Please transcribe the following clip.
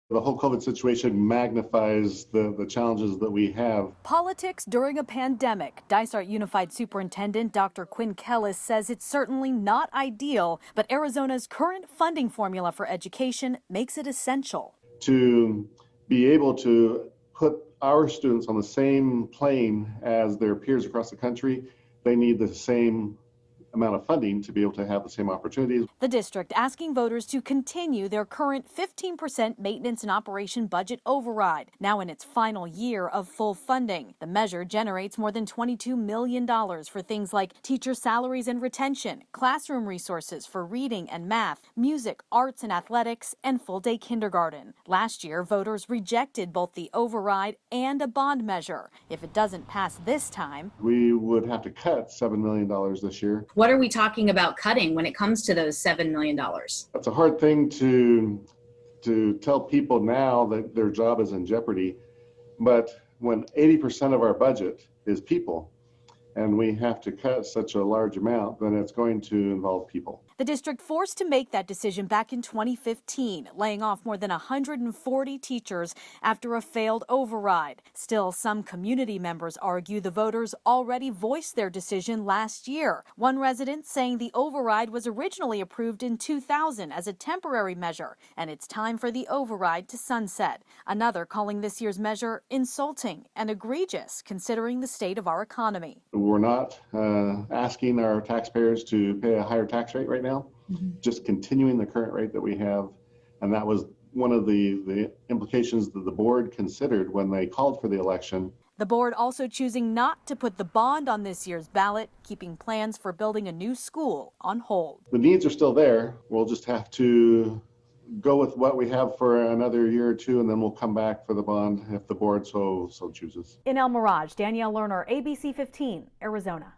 The whole COVID situation magnifies the challenges that we have. Politics during a pandemic. Dysart Unified Superintendent Dr. Quinn Kellis says it's certainly not ideal, but Arizona's current funding formula for education makes it essential. To be able to put our students on the same plane as their peers across the country, they need the same amount of funding to be able to have the same opportunities. The district asking voters to continue their current 15% maintenance and operation budget override, now in its final year of full funding. The measure generates more than $22 million for things like teacher salaries and retention, classroom resources for reading and math, music, arts and athletics, and full-day kindergarten. Last year, voters rejected both the override and a bond measure. If it doesn't pass this time, we would have to cut $7 million this year. What are we talking about cutting when it comes to those $7 million? That's a hard thing to tell people now that their job is in jeopardy. But when 80% of our budget is people, and we have to cut such a large amount, then it's going to involve people. The district forced to make that decision back in 2015, laying off more than 140 teachers after a failed override. Still, some community members argue the voters already voiced their decision last year. One resident saying the override was originally approved in 2000 as a temporary measure, and it's time for the override to sunset. Another calling this year's measure insulting and egregious, considering the state of our economy. We're not asking our taxpayers to pay a higher tax rate right now, just continuing the current rate that we have. And that was one of the implications that the board considered when they called for the election. The board also choosing not to put the bond on this year's ballot, keeping plans for building a new school on hold. The needs are still there. We'll just have to go with what we have for another year or two, and then we'll come back for the bond if the board so chooses. In El Mirage, Danielle Lerner, ABC 15, Arizona.